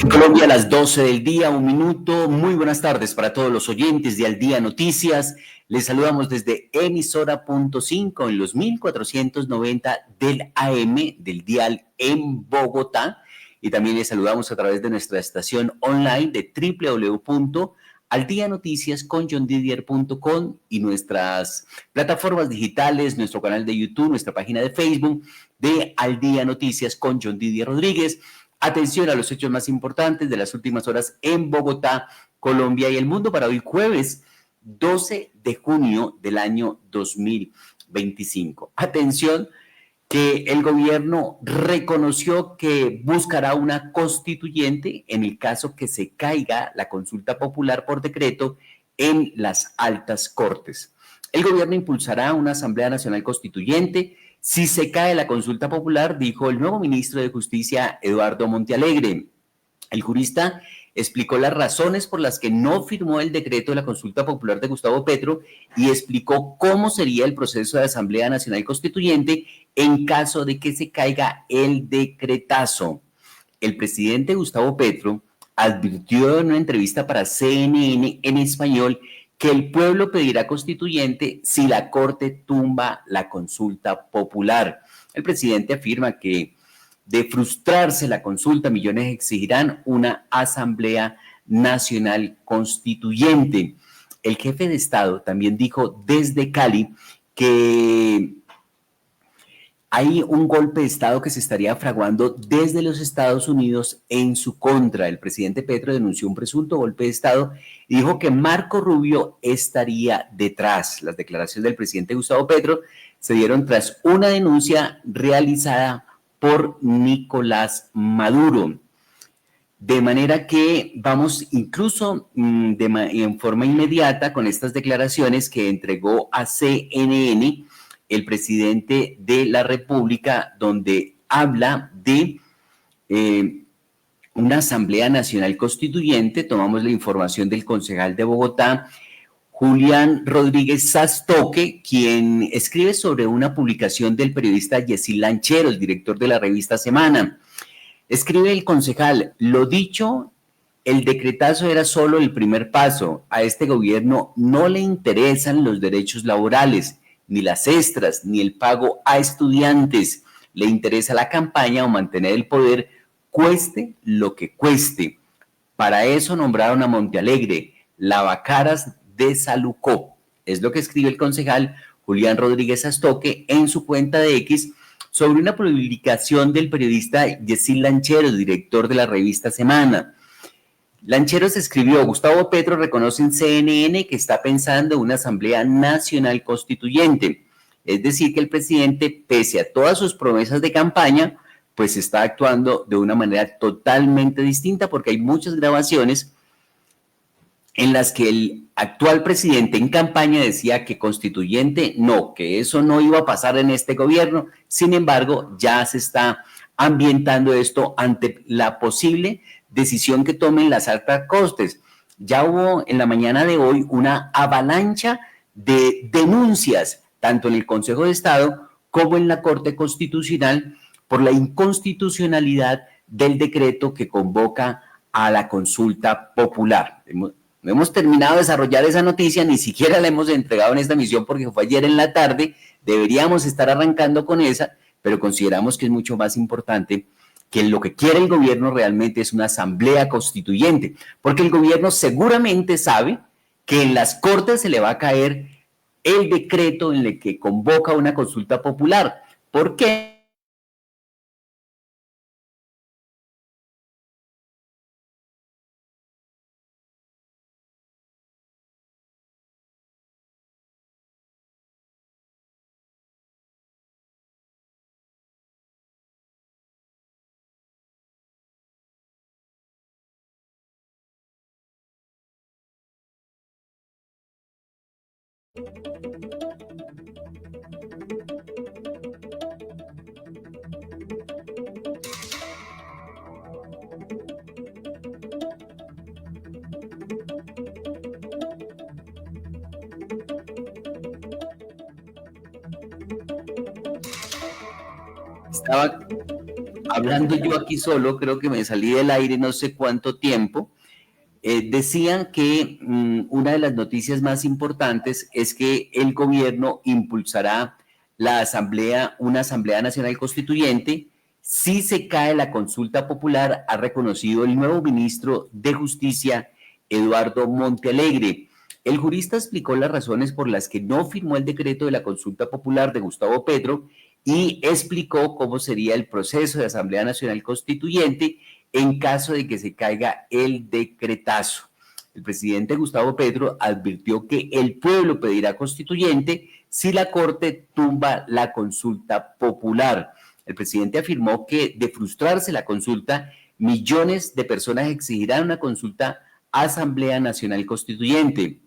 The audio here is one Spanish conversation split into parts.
En Colombia a las 12 del día, un minuto. Muy buenas tardes para todos los oyentes de Al Día Noticias. Les saludamos desde emisora.5 en los 1490 del AM del dial en Bogotá. Y también les saludamos a través de nuestra estación online de www.aldianoticiasconjohndidier.com y nuestras plataformas digitales, nuestro canal de YouTube, nuestra página de Facebook de Al Día Noticias con John Didier Rodríguez. Atención a los hechos más importantes de las últimas horas en Bogotá, Colombia y el mundo para hoy jueves 12 de junio del año 2025. Atención que el gobierno reconoció que buscará una constituyente en el caso que se caiga la consulta popular por decreto en las altas cortes. El gobierno impulsará una Asamblea Nacional Constituyente si se cae la consulta popular, dijo el nuevo ministro de Justicia, Eduardo Montealegre. El jurista explicó las razones por las que no firmó el decreto de la consulta popular de Gustavo Petro y explicó cómo sería el proceso de Asamblea Nacional Constituyente en caso de que se caiga el decretazo. El presidente Gustavo Petro advirtió en una entrevista para CNN en español que el pueblo pedirá constituyente si la Corte tumba la consulta popular. El presidente afirma que de frustrarse la consulta, millones exigirán una Asamblea Nacional Constituyente. El jefe de Estado también dijo desde Cali que hay un golpe de Estado que se estaría fraguando desde los Estados Unidos en su contra. El presidente Petro denunció un presunto golpe de Estado y dijo que Marco Rubio estaría detrás. Las declaraciones del presidente Gustavo Petro se dieron tras una denuncia realizada por Nicolás Maduro. De manera que vamos incluso en forma inmediata con estas declaraciones que entregó a CNN el presidente de la República, donde habla de una Asamblea Nacional Constituyente. Tomamos la información del concejal de Bogotá, Julián Rodríguez Sastoque, quien escribe sobre una publicación del periodista Yesil Lanchero, el director de la revista Semana. Escribe el concejal: lo dicho, el decretazo era solo el primer paso. A este gobierno no le interesan los derechos laborales, ni las extras, ni el pago a estudiantes. Le interesa la campaña o mantener el poder, cueste lo que cueste. Para eso nombraron a Montealegre, lavacaras de Salucó. Es lo que escribe el concejal Julián Rodríguez Sastoque en su cuenta de X sobre una publicación del periodista Yesil Lancheros, director de la revista Semana. Lancheros escribió: Gustavo Petro reconoce en CNN que está pensando en una Asamblea Nacional Constituyente. Es decir, que el presidente, pese a todas sus promesas de campaña, pues está actuando de una manera totalmente distinta, porque hay muchas grabaciones en las que el actual presidente en campaña decía que constituyente no, que eso no iba a pasar en este gobierno. Sin embargo, ya se está ambientando esto ante la posible decisión que tomen las altas cortes. Ya hubo en la mañana de hoy una avalancha de denuncias, tanto en el Consejo de Estado como en la Corte Constitucional, por la inconstitucionalidad del decreto que convoca a la consulta popular. No hemos terminado de desarrollar esa noticia, ni siquiera la hemos entregado en esta emisión porque fue ayer en la tarde. Deberíamos estar arrancando con esa, pero consideramos que es mucho más importante, que lo que quiere el gobierno realmente es una asamblea constituyente, porque el gobierno seguramente sabe que en las cortes se le va a caer el decreto en el que convoca una consulta popular. ¿Por qué? Estaba hablando yo aquí solo, creo que me salí del aire no sé cuánto tiempo. Decían que una de las noticias más importantes es que el gobierno impulsará una asamblea nacional constituyente. Si se cae la consulta popular, ha reconocido el nuevo ministro de Justicia, Eduardo Montealegre. El jurista explicó las razones por las que no firmó el decreto de la consulta popular de Gustavo Petro y explicó cómo sería el proceso de Asamblea Nacional Constituyente en caso de que se caiga el decretazo. El presidente Gustavo Petro advirtió que el pueblo pedirá constituyente si la Corte tumba la consulta popular. El presidente afirmó que de frustrarse la consulta, millones de personas exigirán una consulta a Asamblea Nacional Constituyente.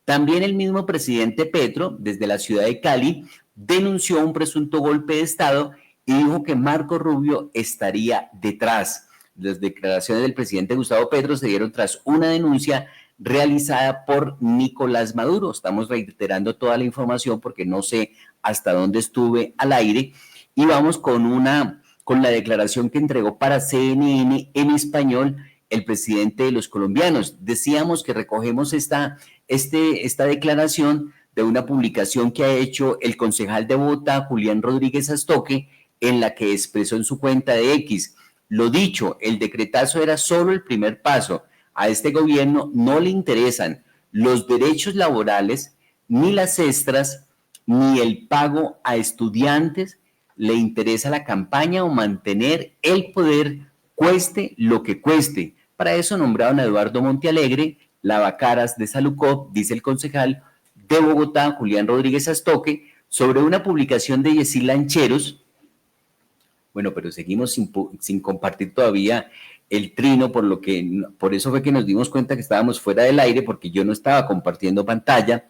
También el mismo presidente Petro, desde la ciudad de Cali, denunció un presunto golpe de Estado y dijo que Marco Rubio estaría detrás. Las declaraciones del presidente Gustavo Petro se dieron tras una denuncia realizada por Nicolás Maduro. Estamos reiterando toda la información porque no sé hasta dónde estuve al aire. Y vamos con la declaración que entregó para CNN en español el presidente de los colombianos. Decíamos que recogemos esta declaración de una publicación que ha hecho el concejal de Bogotá, Julián Rodríguez Astoque, en la que expresó en su cuenta de X: lo dicho, el decretazo era solo el primer paso. A este gobierno no le interesan los derechos laborales, ni las extras, ni el pago a estudiantes. Le interesa la campaña o mantener el poder, cueste lo que cueste. Para eso nombraron a Eduardo Montealegre, lavacaras de Salucop, dice el concejal de Bogotá, Julián Rodríguez Astoque, sobre una publicación de Yesil Lancheros. Bueno, pero seguimos sin compartir todavía el trino, por eso fue que nos dimos cuenta que estábamos fuera del aire, porque yo no estaba compartiendo pantalla,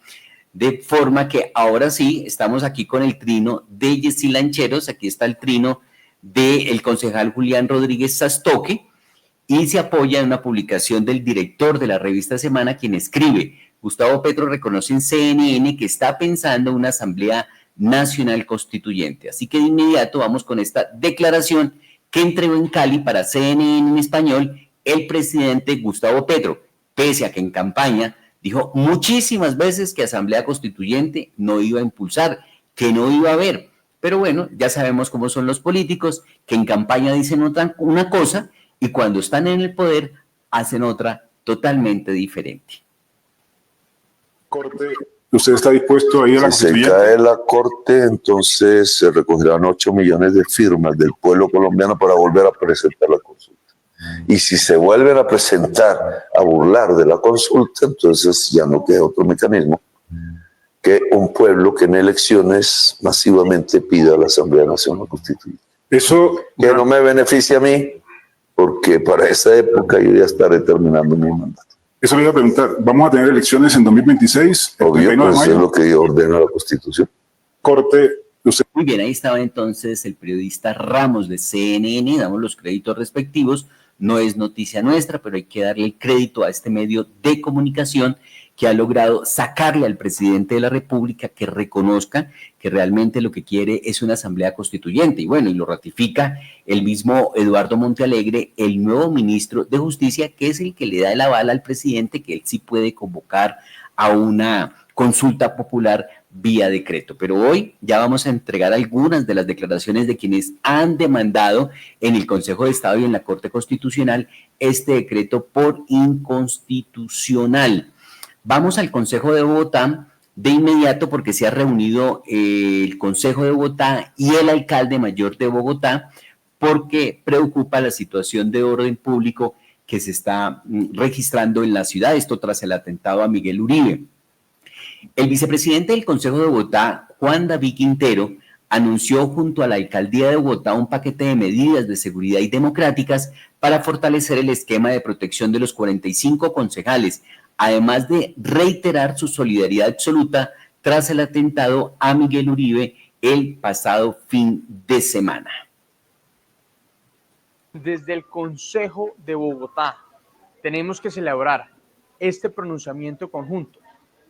de forma que ahora sí estamos aquí con el trino de Yesil Lancheros. Aquí está el trino del concejal Julián Rodríguez Astoque, y se apoya en una publicación del director de la revista Semana, quien escribe: Gustavo Petro reconoce en CNN que está pensando en una asamblea nacional constituyente. Así que de inmediato vamos con esta declaración que entregó en Cali para CNN en español el presidente Gustavo Petro, pese a que en campaña dijo muchísimas veces que asamblea constituyente no iba a impulsar, que no iba a haber. Pero bueno, ya sabemos cómo son los políticos, que en campaña dicen una cosa y cuando están en el poder hacen otra totalmente diferente. Corte, ¿usted está dispuesto a ir a la constituyente? Si se cae la Corte, entonces se recogerán 8 millones de firmas del pueblo colombiano para volver a presentar la consulta. Y si se vuelven a presentar a burlar de la consulta, entonces ya no queda otro mecanismo que un pueblo que en elecciones masivamente pida a la Asamblea Nacional Constituyente. Eso que no me beneficia a mí, porque para esa época yo ya estaré terminando mi mandato. Eso le iba a preguntar, ¿vamos a tener elecciones en 2026? Obvio, pues es lo que ordena la Constitución. Corte, usted... Muy bien, ahí estaba entonces el periodista Ramos de CNN, damos los créditos respectivos. No es noticia nuestra, pero hay que darle el crédito a este medio de comunicación que ha logrado sacarle al presidente de la República que reconozca que realmente lo que quiere es una asamblea constituyente. Y bueno, y lo ratifica el mismo Eduardo Montealegre, el nuevo ministro de Justicia, que es el que le da el aval al presidente, que él sí puede convocar a una consulta popular vía decreto. Pero hoy ya vamos a entregar algunas de las declaraciones de quienes han demandado en el Consejo de Estado y en la Corte Constitucional este decreto por inconstitucional. Vamos al Consejo de Bogotá de inmediato porque se ha reunido el Consejo de Bogotá y el alcalde mayor de Bogotá porque preocupa la situación de orden público que se está registrando en la ciudad, esto tras el atentado a Miguel Uribe. El vicepresidente del Consejo de Bogotá, Juan David Quintero, anunció junto a la alcaldía de Bogotá un paquete de medidas de seguridad y democráticas para fortalecer el esquema de protección de los 45 concejales, además de reiterar su solidaridad absoluta tras el atentado a Miguel Uribe el pasado fin de semana. Desde el Consejo de Bogotá tenemos que celebrar este pronunciamiento conjunto,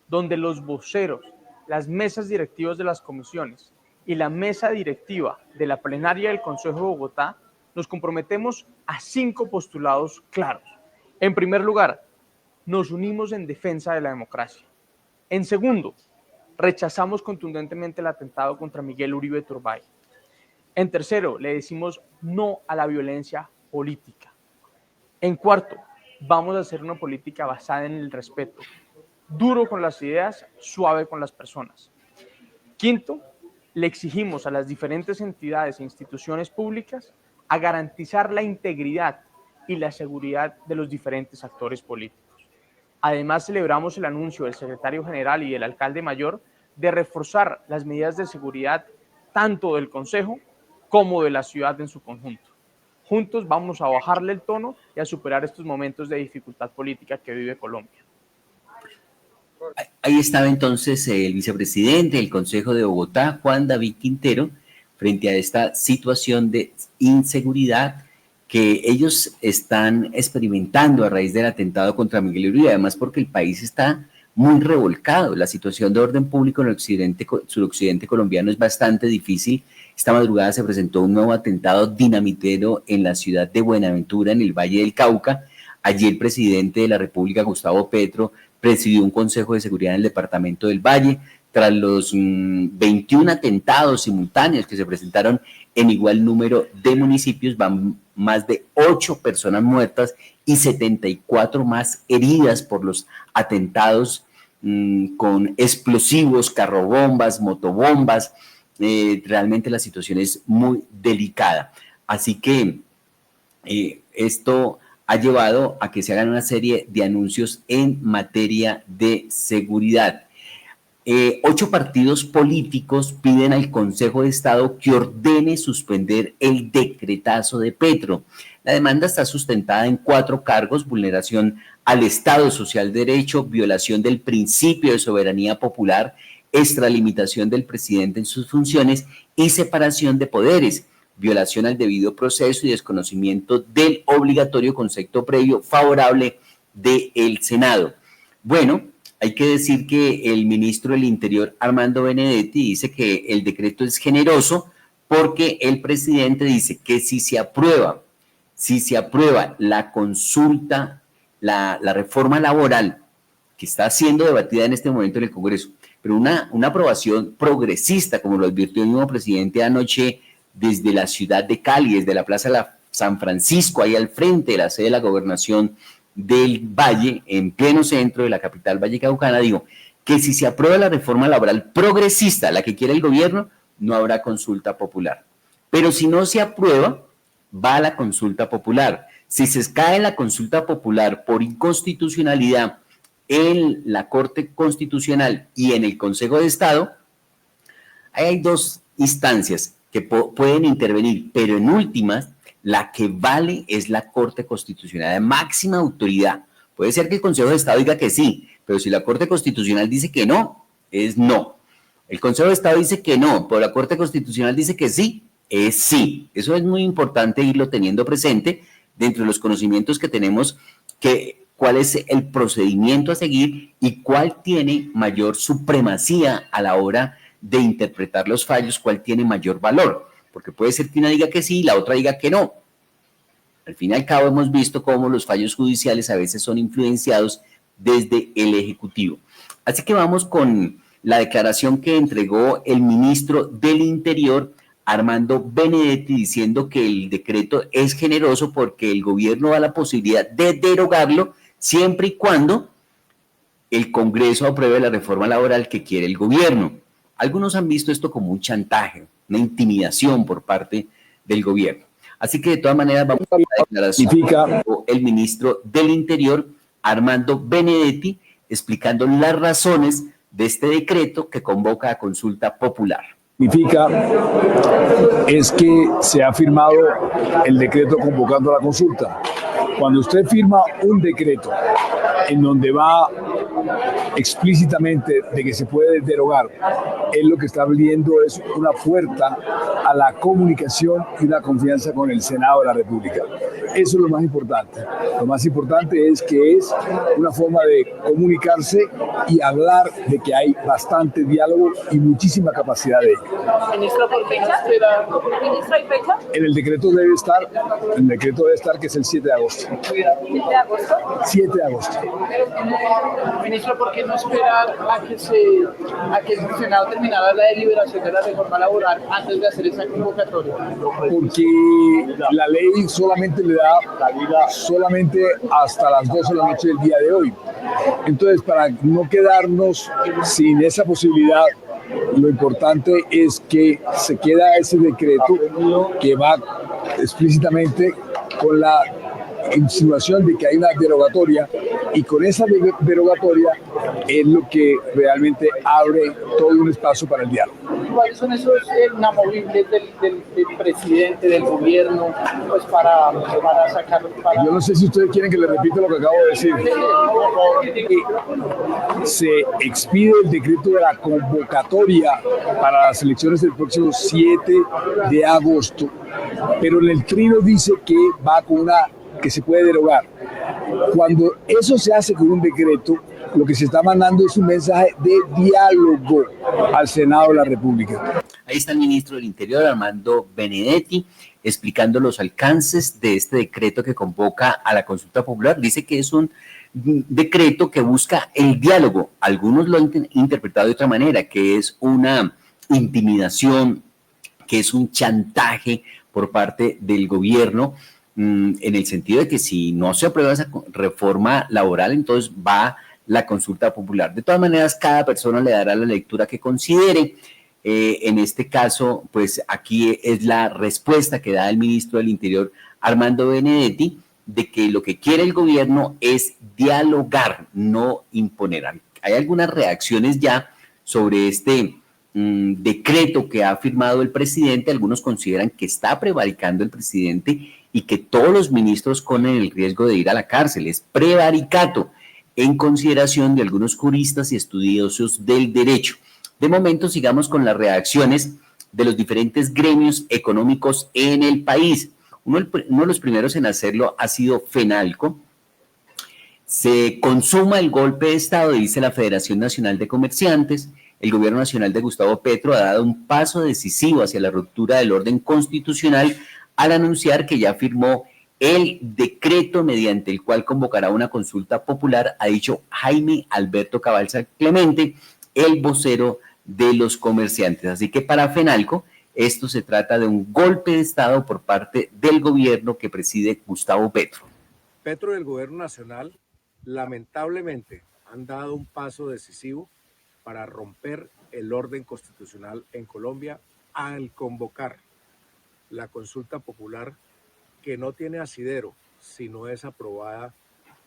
donde los voceros, las mesas directivas de las comisiones y la mesa directiva de la plenaria del Consejo de Bogotá nos comprometemos a 5 postulados claros. En primer lugar, nos unimos en defensa de la democracia. En segundo, rechazamos contundentemente el atentado contra Miguel Uribe Turbay. En tercero, le decimos no a la violencia política. En cuarto, vamos a hacer una política basada en el respeto, duro con las ideas, suave con las personas. Quinto, le exigimos a las diferentes entidades e instituciones públicas a garantizar la integridad y la seguridad de los diferentes actores políticos. Además, celebramos el anuncio del secretario general y del alcalde mayor de reforzar las medidas de seguridad tanto del Consejo como de la ciudad en su conjunto. Juntos vamos a bajarle el tono y a superar estos momentos de dificultad política que vive Colombia. Ahí estaba entonces el vicepresidente del Consejo de Bogotá, Juan David Quintero, frente a esta situación de inseguridad que ellos están experimentando a raíz del atentado contra Miguel Uribe, además porque el país está muy revolcado. La situación de orden público en el suroccidente colombiano es bastante difícil. Esta madrugada se presentó un nuevo atentado dinamitero en la ciudad de Buenaventura, en el Valle del Cauca. Allí el presidente de la República, Gustavo Petro, presidió un consejo de seguridad en el departamento del Valle. Tras los 21 atentados simultáneos que se presentaron en igual número de municipios, van más de 8 personas muertas y 74 más heridas por los atentados con explosivos, carrobombas, motobombas. Realmente la situación es muy delicada. Así que esto ha llevado a que se hagan una serie de anuncios en materia de seguridad. 8 partidos políticos piden al Consejo de Estado que ordene suspender el decretazo de Petro. La demanda está sustentada en 4 cargos: vulneración al Estado Social de Derecho, violación del principio de soberanía popular, extralimitación del presidente en sus funciones y separación de poderes, violación al debido proceso y desconocimiento del obligatorio concepto previo favorable del Senado. Bueno, hay que decir que el ministro del Interior, Armando Benedetti, dice que el decreto es generoso porque el presidente dice que si se aprueba la consulta, la reforma laboral que está siendo debatida en este momento en el Congreso, pero una aprobación progresista, como lo advirtió el mismo presidente anoche desde la ciudad de Cali, desde la Plaza San Francisco, ahí al frente de la sede de la gobernación del Valle, en pleno centro de la capital vallecaucana, digo que si se aprueba la reforma laboral progresista, la que quiere el gobierno, no habrá consulta popular. Pero si no se aprueba, va a la consulta popular. Si se cae la consulta popular por inconstitucionalidad en la Corte Constitucional y en el Consejo de Estado, ahí hay 2 instancias que pueden intervenir, pero en últimas, la que vale es la Corte Constitucional, de máxima autoridad. Puede ser que el Consejo de Estado diga que sí, pero si la Corte Constitucional dice que no, es no. El Consejo de Estado dice que no, pero la Corte Constitucional dice que sí, es sí. Eso es muy importante irlo teniendo presente dentro de los conocimientos que tenemos, que cuál es el procedimiento a seguir y cuál tiene mayor supremacía a la hora de interpretar los fallos, cuál tiene mayor valor. Porque puede ser que una diga que sí y la otra diga que no. Al fin y al cabo hemos visto cómo los fallos judiciales a veces son influenciados desde el Ejecutivo. Así que vamos con la declaración que entregó el ministro del Interior, Armando Benedetti, diciendo que el decreto es generoso porque el gobierno da la posibilidad de derogarlo siempre y cuando el Congreso apruebe la reforma laboral que quiere el gobierno. Algunos han visto esto como un chantaje, una intimidación por parte del gobierno. Así que de todas maneras vamos a la declaración el ministro del Interior, Armando Benedetti, explicando las razones de este decreto que convoca a consulta popular. Significa es que se ha firmado el decreto convocando a la consulta. Cuando usted firma un decreto en donde va explícitamente de que se puede derogar, él lo que está abriendo es una puerta a la comunicación y la confianza con el Senado de la República. Eso es lo más importante. Lo más importante es que es una forma de comunicarse y hablar de que hay bastante diálogo y muchísima capacidad de ello. Ministro, ¿por qué no espera? ¿Ministro, hay fecha? En el decreto debe estar, que es el 7 de agosto. ¿7 de agosto? 7 de agosto. Ministro, ¿por qué no esperar a que el Senado terminara la deliberación de la reforma laboral antes de hacer esa convocatoria? Porque la ley solamente le da solamente hasta las 12 de la noche del día de hoy. Entonces, para no quedarnos sin esa posibilidad, lo importante es que se queda ese decreto que va explícitamente con la insinuación de que hay una derogatoria, y con esa derogatoria es lo que realmente abre todo un espacio para el diálogo. ¿Cuáles son esos inamovibles del presidente, del gobierno, pues para sacarlo? Yo no sé si ustedes quieren que les repita lo que acabo de decir. Se expide el decreto de la convocatoria para las elecciones del próximo 7 de agosto, pero en el trino dice que va con una que se puede derogar. Cuando eso se hace con un decreto, lo que se está mandando es un mensaje de diálogo al Senado de la República. Ahí está el ministro del Interior, Armando Benedetti, explicando los alcances de este decreto que convoca a la consulta popular. Dice que es un decreto que busca el diálogo. Algunos lo han interpretado de otra manera, que es una intimidación, que es un chantaje por parte del gobierno, en el sentido de que si no se aprueba esa reforma laboral, entonces va la consulta popular. De todas maneras, cada persona le dará la lectura que considere. En este caso, pues aquí es la respuesta que da el ministro del Interior, Armando Benedetti, de que lo que quiere el gobierno es dialogar, no imponer. Hay algunas reacciones ya sobre este decreto que ha firmado el presidente. Algunos consideran que está prevaricando el presidente y que todos los ministros corren el riesgo de ir a la cárcel. Es prevaricato en consideración de algunos juristas y estudiosos del derecho. De momento, sigamos con las reacciones de los diferentes gremios económicos en el país. Uno de los primeros en hacerlo ha sido FENALCO. Se consuma el golpe de Estado, dice la Federación Nacional de Comerciantes. El gobierno nacional de Gustavo Petro ha dado un paso decisivo hacia la ruptura del orden constitucional al anunciar que ya firmó el decreto mediante el cual convocará una consulta popular, ha dicho Jaime Alberto Cabalza Clemente, el vocero de los comerciantes. Así que para FENALCO, esto se trata de un golpe de Estado por parte del gobierno que preside Gustavo Petro. Petro y el gobierno nacional lamentablemente han dado un paso decisivo para romper el orden constitucional en Colombia al convocar la consulta popular, que no tiene asidero si no es aprobada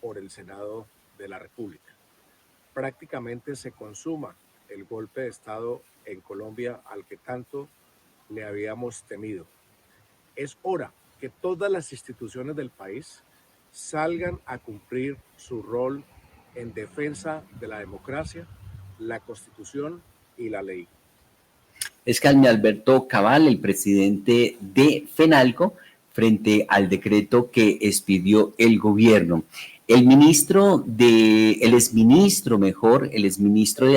por el Senado de la República. Prácticamente se consuma el golpe de Estado en Colombia al que tanto le habíamos temido. Es hora que todas las instituciones del país salgan a cumplir su rol en defensa de la democracia, la Constitución y la ley. Es Jaime Alberto Cabal, el presidente de FENALCO, frente al decreto que expidió el gobierno. El exministro de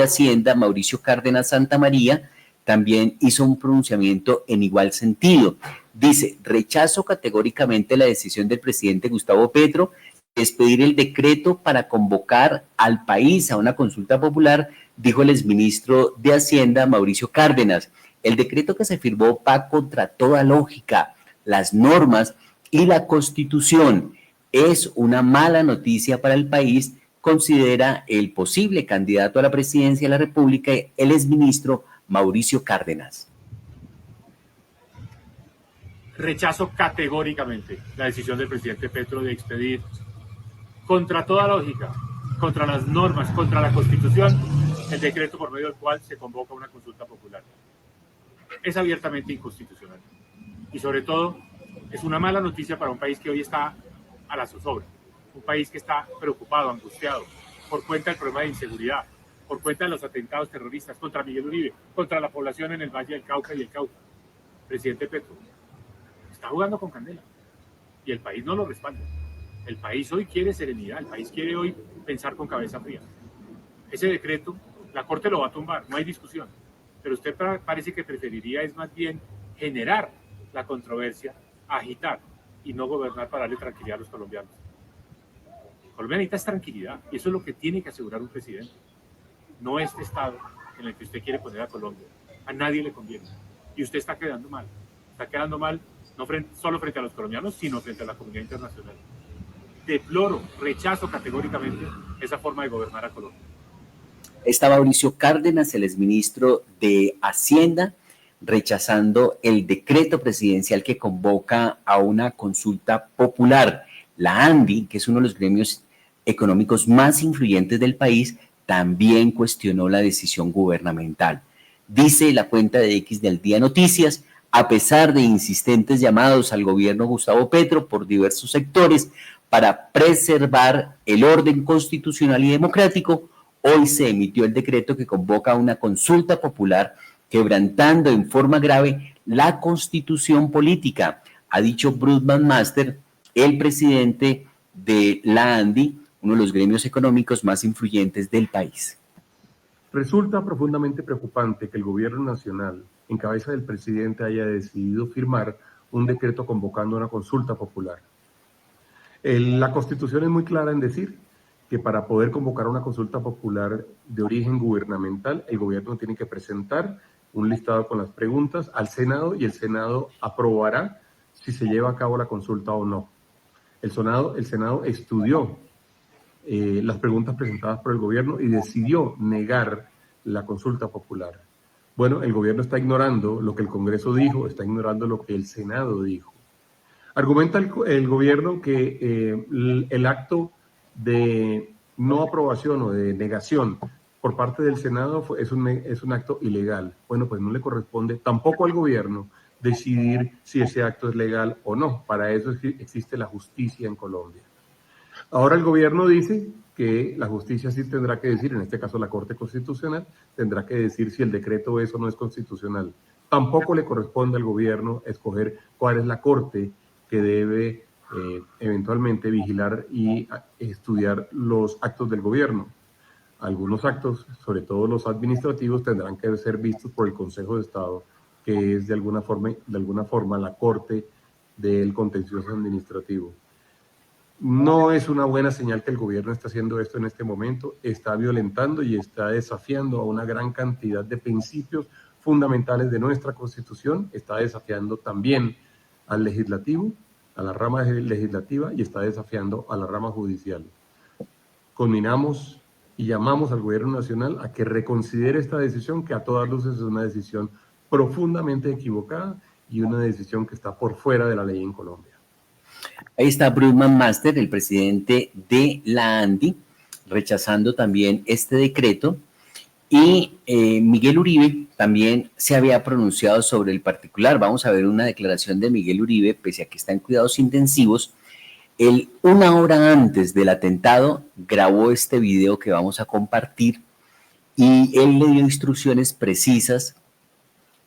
Hacienda, Mauricio Cárdenas Santamaría, también hizo un pronunciamiento en igual sentido. Dice: rechazo categóricamente la decisión del presidente Gustavo Petro de expedir el decreto para convocar al país a una consulta popular, dijo el exministro de Hacienda, Mauricio Cárdenas. El decreto que se firmó va contra toda lógica, las normas y la Constitución. Es una mala noticia para el país, considera el posible candidato a la presidencia de la República, el exministro Mauricio Cárdenas. Rechazo categóricamente la decisión del presidente Petro de expedir contra toda lógica, contra las normas, contra la Constitución, el decreto por medio del cual se convoca una consulta popular. Es abiertamente inconstitucional y sobre todo es una mala noticia para un país que hoy está a la zozobra, un país que está preocupado, angustiado, por cuenta del problema de inseguridad, por cuenta de los atentados terroristas contra Miguel Uribe, contra la población en el Valle del Cauca y el Cauca. Presidente Petro está jugando con candela y el país no lo respalda. El país hoy quiere serenidad, el país quiere hoy pensar con cabeza fría. Ese decreto, la Corte lo va a tumbar, no hay discusión, pero usted parece que preferiría es más bien generar la controversia, agitar y no gobernar para darle tranquilidad a los colombianos. Colombia necesita tranquilidad y eso es lo que tiene que asegurar un presidente. No este estado en el que usted quiere poner a Colombia. A nadie le conviene. Y usted está quedando mal. Está quedando mal no solo frente a los colombianos, sino frente a la comunidad internacional. Deploro, rechazo categóricamente esa forma de gobernar a Colombia. Está Mauricio Cárdenas, el exministro de Hacienda, rechazando el decreto presidencial que convoca a una consulta popular. La ANDI, que es uno de los gremios económicos más influyentes del país, también cuestionó la decisión gubernamental. Dice la cuenta de X del Día Noticias, a pesar de insistentes llamados al gobierno Gustavo Petro por diversos sectores para preservar el orden constitucional y democrático, hoy se emitió el decreto que convoca a una consulta popular quebrantando en forma grave la constitución política, ha dicho Bruce Van Master, el presidente de la ANDI, uno de los gremios económicos más influyentes del país. Resulta profundamente preocupante que el gobierno nacional, en cabeza del presidente, haya decidido firmar un decreto convocando una consulta popular. La Constitución es muy clara en decir que para poder convocar una consulta popular de origen gubernamental, el gobierno tiene que presentar un listado con las preguntas al Senado y el Senado aprobará si se lleva a cabo la consulta o no. El Senado estudió las preguntas presentadas por el gobierno y decidió negar la consulta popular. Bueno, el gobierno está ignorando lo que el Congreso dijo, está ignorando lo que el Senado dijo. Argumenta el gobierno que el acto de no aprobación o de negación por parte del Senado es un acto ilegal. Bueno, pues no le corresponde tampoco al gobierno decidir si ese acto es legal o no. Para eso existe la justicia en Colombia. Ahora el gobierno dice que la justicia sí tendrá que decir, en este caso la Corte Constitucional, tendrá que decir si el decreto es o no es constitucional. Tampoco le corresponde al gobierno escoger cuál es la Corte que debe eventualmente vigilar y estudiar los actos del gobierno. Algunos actos, sobre todo los administrativos, tendrán que ser vistos por el Consejo de Estado, que es de alguna forma la Corte del Contencioso Administrativo. No es una buena señal que el gobierno está haciendo esto en este momento, está violentando y está desafiando a una gran cantidad de principios fundamentales de nuestra Constitución, está desafiando también al legislativo, a la rama legislativa y está desafiando a la rama judicial. Culminamos y llamamos al gobierno nacional a que reconsidere esta decisión, que a todas luces es una decisión profundamente equivocada y una decisión que está por fuera de la ley en Colombia. Ahí está Bruce Van Master, el presidente de la ANDI, rechazando también este decreto. Y Miguel Uribe también se había pronunciado sobre el particular. Vamos a ver una declaración de Miguel Uribe, pese a que está en cuidados intensivos. Él, una hora antes del atentado, grabó este video que vamos a compartir y él le dio instrucciones precisas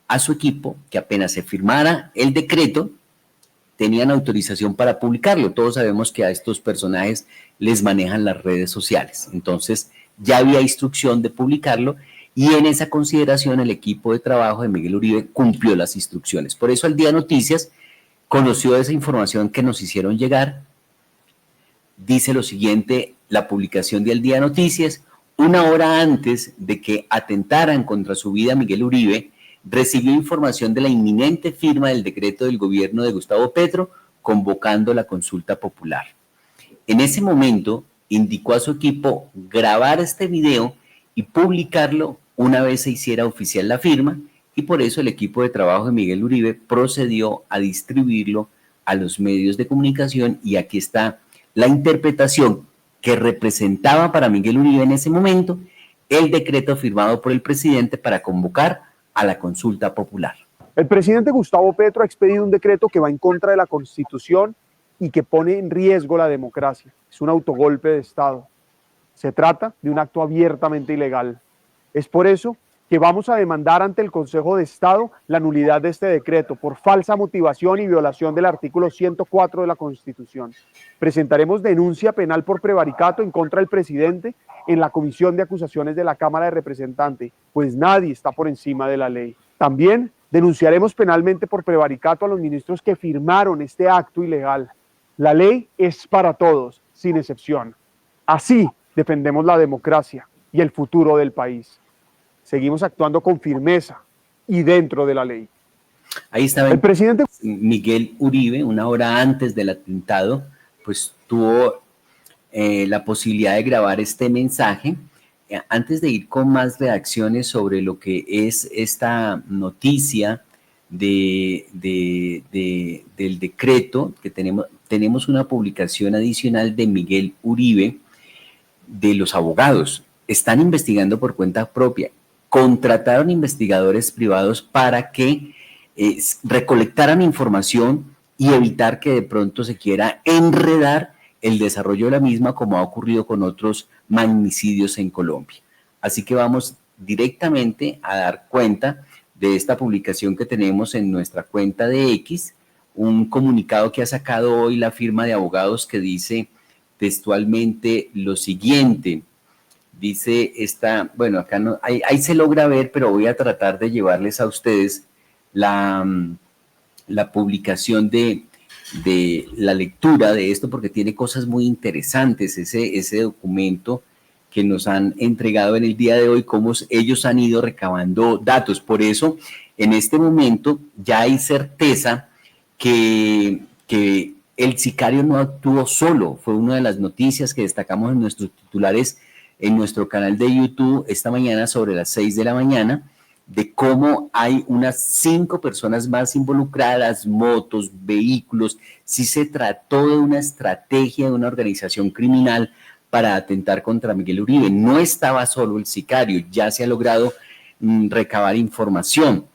a su equipo que apenas se firmara el decreto, tenían autorización para publicarlo. Todos sabemos que a estos personajes les manejan las redes sociales. Entonces, ya había instrucción de publicarlo y en esa consideración el equipo de trabajo de Miguel Uribe cumplió las instrucciones. Por eso el Día Noticias conoció esa información que nos hicieron llegar. Dice lo siguiente, la publicación del Día Noticias: una hora antes de que atentaran contra su vida Miguel Uribe, recibió información de la inminente firma del decreto del gobierno de Gustavo Petro convocando la consulta popular. En ese momento indicó a su equipo grabar este video y publicarlo una vez se hiciera oficial la firma, y por eso el equipo de trabajo de Miguel Uribe procedió a distribuirlo a los medios de comunicación, y aquí está la interpretación que representaba para Miguel Uribe en ese momento el decreto firmado por el presidente para convocar a la consulta popular. El presidente Gustavo Petro ha expedido un decreto que va en contra de la Constitución y que pone en riesgo la democracia. Es un autogolpe de Estado. Se trata de un acto abiertamente ilegal. Es por eso que vamos a demandar ante el Consejo de Estado la nulidad de este decreto por falsa motivación y violación del artículo 104 de la Constitución. Presentaremos denuncia penal por prevaricato en contra del presidente en la Comisión de Acusaciones de la Cámara de Representantes, pues nadie está por encima de la ley. También denunciaremos penalmente por prevaricato a los ministros que firmaron este acto ilegal. La ley es para todos, sin excepción. Así defendemos la democracia y el futuro del país. Seguimos actuando con firmeza y dentro de la ley. Ahí estaba el presidente Miguel Uribe, una hora antes del atentado, pues tuvo la posibilidad de grabar este mensaje. Antes de ir con más reacciones sobre lo que es esta noticia del decreto, que tenemos una publicación adicional de Miguel Uribe, de los abogados. Están investigando por cuenta propia. Contrataron investigadores privados para que recolectaran información y evitar que de pronto se quiera enredar el desarrollo de la misma, como ha ocurrido con otros magnicidios en Colombia. Así que vamos directamente a dar cuenta de esta publicación que tenemos en nuestra cuenta de X, un comunicado que ha sacado hoy la firma de abogados que dice textualmente lo siguiente. Dice bueno, acá no, ahí se logra ver, pero voy a tratar de llevarles a ustedes la publicación de la lectura de esto, porque tiene cosas muy interesantes, ese documento que nos han entregado en el día de hoy, cómo ellos han ido recabando datos. Por eso, en este momento ya hay certeza que el sicario no actuó solo. Fue una de las noticias que destacamos en nuestros titulares en nuestro canal de YouTube esta mañana sobre las 6 de la mañana, de cómo hay unas 5 personas más involucradas, motos, vehículos. Sí se trató de una estrategia de una organización criminal para atentar contra Miguel Uribe. No estaba solo el sicario, ya se ha logrado recabar información.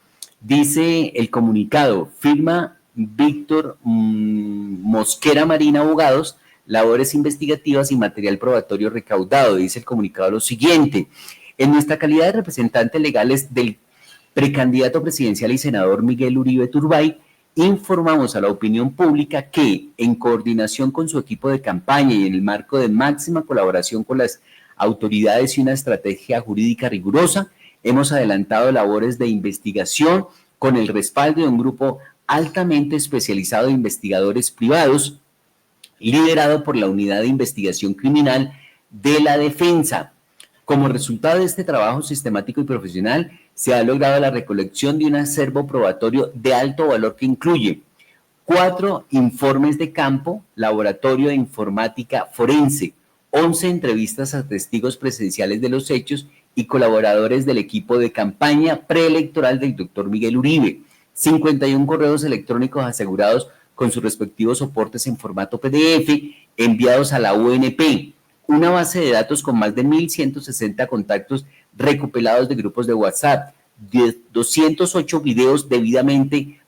Dice el comunicado, firma Víctor Mosquera Marín Abogados, labores investigativas y material probatorio recaudado. Dice el comunicado lo siguiente: en nuestra calidad de representantes legales del precandidato presidencial y senador Miguel Uribe Turbay, informamos a la opinión pública que, en coordinación con su equipo de campaña y en el marco de máxima colaboración con las autoridades y una estrategia jurídica rigurosa, hemos adelantado labores de investigación con el respaldo de un grupo altamente especializado de investigadores privados, liderado por la Unidad de Investigación Criminal de la Defensa. Como resultado de este trabajo sistemático y profesional, se ha logrado la recolección de un acervo probatorio de alto valor que incluye 4 informes de campo, laboratorio de informática forense, 11 entrevistas a testigos presenciales de los hechos y colaboradores del equipo de campaña preelectoral del doctor Miguel Uribe, 51 correos electrónicos asegurados con sus respectivos soportes en formato PDF enviados a la UNP, una base de datos con más de 1.160 contactos recopilados de grupos de WhatsApp, 208 videos debidamente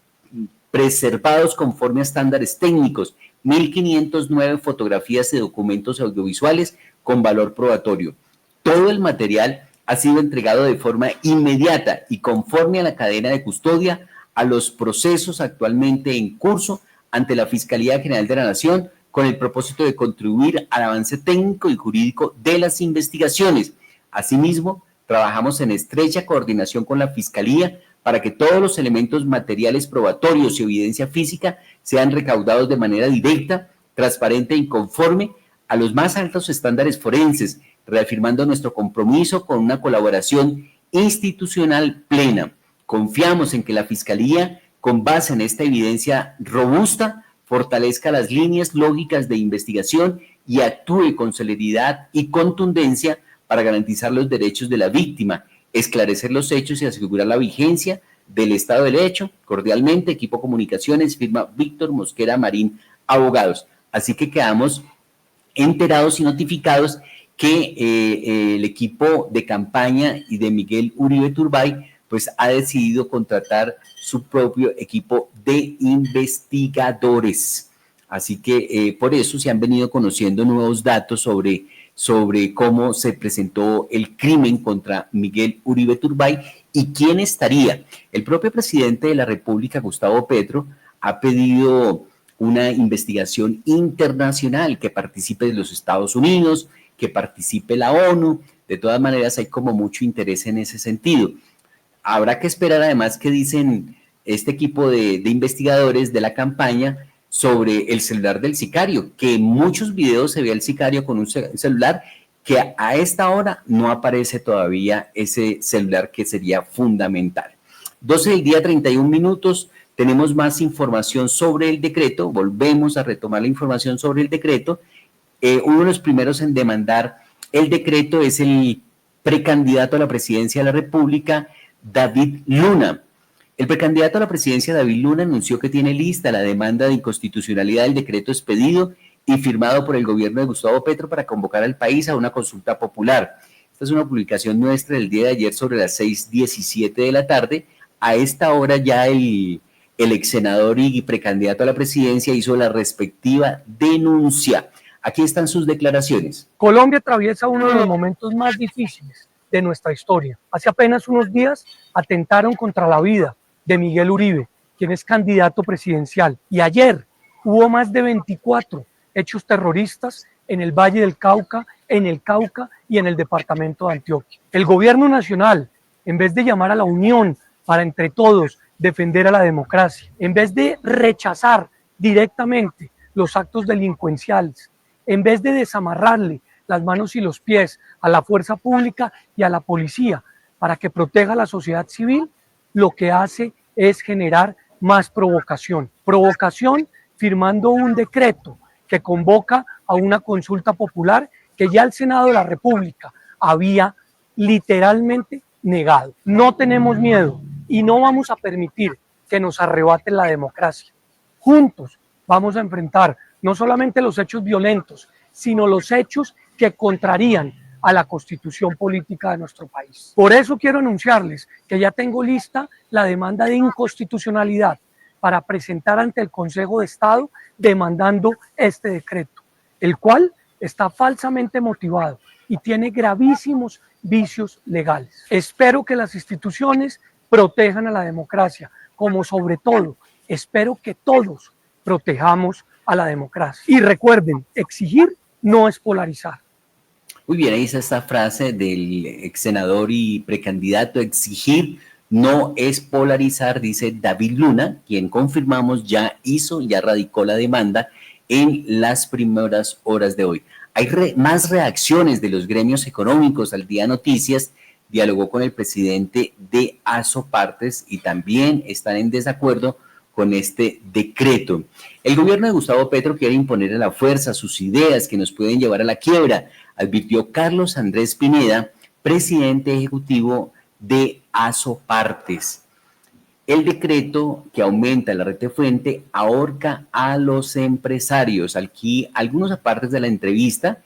preservados conforme a estándares técnicos, 1.509 fotografías y documentos audiovisuales con valor probatorio. Todo el material ha sido entregado de forma inmediata y conforme a la cadena de custodia a los procesos actualmente en curso ante la Fiscalía General de la Nación, con el propósito de contribuir al avance técnico y jurídico de las investigaciones. Asimismo, trabajamos en estrecha coordinación con la Fiscalía para que todos los elementos materiales probatorios y evidencia física sean recaudados de manera directa, transparente y conforme a los más altos estándares forenses, reafirmando nuestro compromiso con una colaboración institucional plena. Confiamos en que la Fiscalía, con base en esta evidencia robusta, fortalezca las líneas lógicas de investigación y actúe con celeridad y contundencia para garantizar los derechos de la víctima, esclarecer los hechos y asegurar la vigencia del Estado de Derecho. Cordialmente, Equipo Comunicaciones, firma Víctor Mosquera Marín Abogados. Así que quedamos enterados y notificados que el equipo de campaña y de Miguel Uribe Turbay pues ha decidido contratar su propio equipo de investigadores. Así que por eso se han venido conociendo nuevos datos sobre sobre cómo se presentó el crimen contra Miguel Uribe Turbay y quién estaría. El propio presidente de la República, Gustavo Petro, ha pedido una investigación internacional, que participe de los Estados Unidos, que participe la ONU. De todas maneras, hay como mucho interés en ese sentido. Habrá que esperar además qué dicen este equipo de investigadores de la campaña sobre el celular del sicario, que en muchos videos se ve al sicario con un celular que a esta hora no aparece todavía ese celular, que sería fundamental. 12 del día, 31 minutos. Tenemos más información sobre el decreto. Volvemos a retomar la información sobre el decreto. Uno de los primeros en demandar el decreto es el precandidato a la presidencia de la República, David Luna. El precandidato a la presidencia, David Luna, anunció que tiene lista la demanda de inconstitucionalidad del decreto expedido y firmado por el gobierno de Gustavo Petro para convocar al país a una consulta popular. Esta es una publicación nuestra del día de ayer sobre las 6:17 de la tarde. A esta hora ya el ex senador y precandidato a la presidencia hizo la respectiva denuncia. Aquí están sus declaraciones. Colombia atraviesa uno de los momentos más difíciles de nuestra historia. Hace apenas unos días atentaron contra la vida de Miguel Uribe, quien es candidato presidencial. Y ayer hubo más de 24 hechos terroristas en el Valle del Cauca, en el Cauca y en el departamento de Antioquia. El gobierno nacional, en vez de llamar a la unión para entre todos defender a la democracia, en vez de rechazar directamente los actos delincuenciales, en vez de desamarrarle las manos y los pies a la fuerza pública y a la policía para que proteja a la sociedad civil, lo que hace es generar más provocación. Provocación firmando un decreto que convoca a una consulta popular que ya el Senado de la República había literalmente negado. No tenemos miedo y no vamos a permitir que nos arrebaten la democracia. Juntos vamos a enfrentar no solamente los hechos violentos, sino los hechos que contrarían a la constitución política de nuestro país. Por eso quiero anunciarles que ya tengo lista la demanda de inconstitucionalidad para presentar ante el Consejo de Estado demandando este decreto, el cual está falsamente motivado y tiene gravísimos vicios legales. Espero que las instituciones protejan a la democracia, como sobre todo espero que todos protejamos a la democracia. Y recuerden, exigir no es polarizar. Muy bien, ahí está esta frase del ex senador y precandidato: exigir no es polarizar, dice David Luna, quien confirmamos ya radicó la demanda en las primeras horas de hoy. Hay más reacciones de los gremios económicos. Al Día Noticias dialogó con el presidente de Asopartes y también están en desacuerdo con este decreto. El gobierno de Gustavo Petro quiere imponer a la fuerza sus ideas que nos pueden llevar a la quiebra, advirtió Carlos Andrés Pineda, presidente ejecutivo de Asopartes. El decreto que aumenta la renta de fuente ahorca a los empresarios. Aquí algunos apartes de la entrevista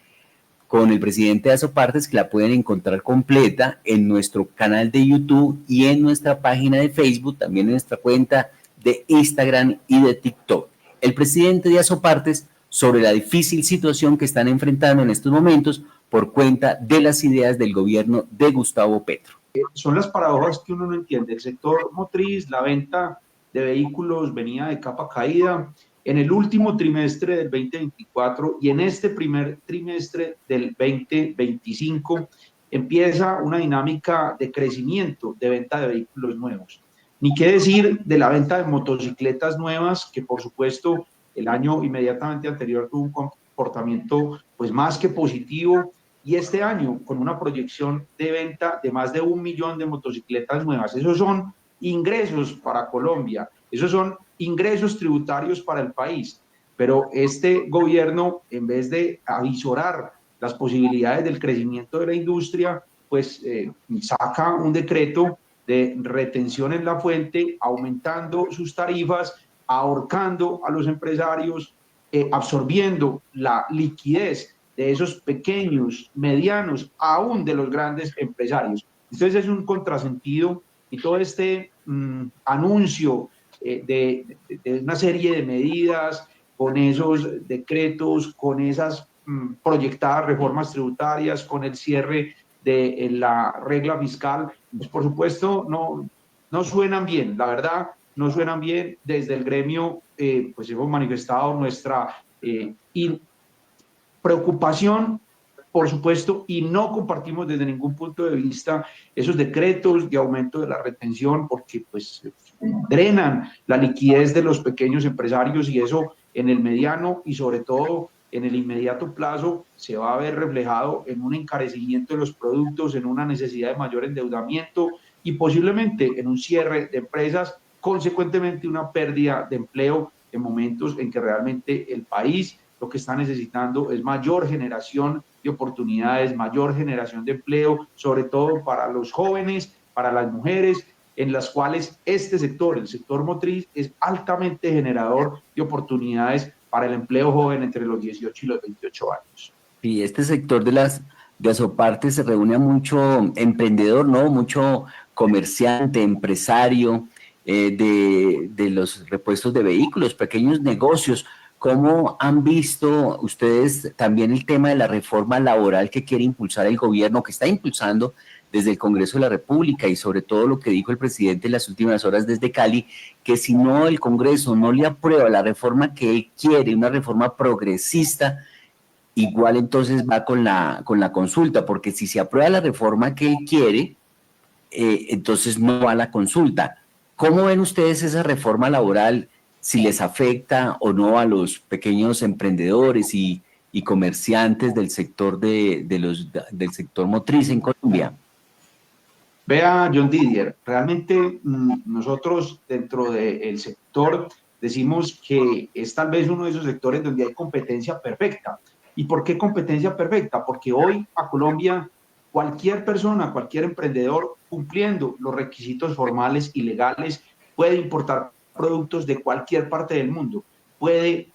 con el presidente de Asopartes, que la pueden encontrar completa en nuestro canal de YouTube y en nuestra página de Facebook, también en nuestra cuenta de Instagram y de TikTok. El presidente de Asopartes sobre la difícil situación que están enfrentando en estos momentos por cuenta de las ideas del gobierno de Gustavo Petro. Son las paradojas que uno no entiende. El sector motriz, la venta de vehículos venía de capa caída en el último trimestre del 2024 y en este primer trimestre del 2025 empieza una dinámica de crecimiento de venta de vehículos nuevos. Ni qué decir de la venta de motocicletas nuevas, que por supuesto el año inmediatamente anterior tuvo un comportamiento pues más que positivo, y este año con una proyección de venta de más de 1 millón de motocicletas nuevas. Esos son ingresos para Colombia, esos son ingresos tributarios para el país, pero este gobierno, en vez de avisorar las posibilidades del crecimiento de la industria, pues saca un decreto de retención en la fuente, aumentando sus tarifas, ahorcando a los empresarios, absorbiendo la liquidez de esos pequeños, medianos, aún de los grandes empresarios. Entonces es un contrasentido, y todo este anuncio de una serie de medidas, con esos decretos, con esas proyectadas reformas tributarias, con el cierre de la regla fiscal, pues por supuesto no suenan bien, la verdad, no suenan bien. Desde el gremio pues hemos manifestado nuestra preocupación, por supuesto, y no compartimos desde ningún punto de vista esos decretos de aumento de la retención, porque pues drenan la liquidez de los pequeños empresarios, y eso en el mediano y sobre todo en el inmediato plazo se va a ver reflejado en un encarecimiento de los productos, en una necesidad de mayor endeudamiento y posiblemente en un cierre de empresas, consecuentemente una pérdida de empleo en momentos en que realmente el país lo que está necesitando es mayor generación de oportunidades, mayor generación de empleo, sobre todo para los jóvenes, para las mujeres, en las cuales este sector, el sector motriz, es altamente generador de oportunidades para el empleo joven entre los 18 y los 28 años. Y este sector de las gasopartes se reúne a mucho emprendedor, ¿no? Mucho comerciante, empresario de los repuestos de vehículos, pequeños negocios. ¿Cómo han visto ustedes también el tema de la reforma laboral que quiere impulsar el gobierno, que está impulsando desde el Congreso de la República, y sobre todo lo que dijo el presidente en las últimas horas desde Cali, que si no el Congreso no le aprueba la reforma que él quiere, una reforma progresista, igual entonces va con la consulta, porque si se aprueba la reforma que él quiere, entonces no va a la consulta? ¿Cómo ven ustedes esa reforma laboral, si les afecta o no a los pequeños emprendedores y comerciantes del sector del sector motriz en Colombia? Vea, John Didier, realmente nosotros dentro del sector decimos que es tal vez uno de esos sectores donde hay competencia perfecta. ¿Y por qué competencia perfecta? Porque hoy a Colombia cualquier persona, cualquier emprendedor, cumpliendo los requisitos formales y legales, puede importar productos de cualquier parte del mundo, puede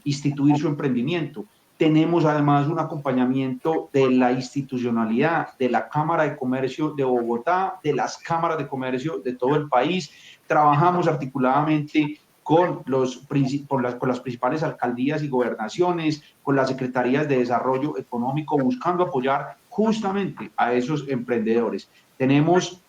instituir su emprendimiento. Tenemos además un acompañamiento de la institucionalidad, de la Cámara de Comercio de Bogotá, de las cámaras de comercio de todo el país. Trabajamos articuladamente con las principales alcaldías y gobernaciones, con las secretarías de desarrollo económico, buscando apoyar justamente a esos emprendedores. Tenemos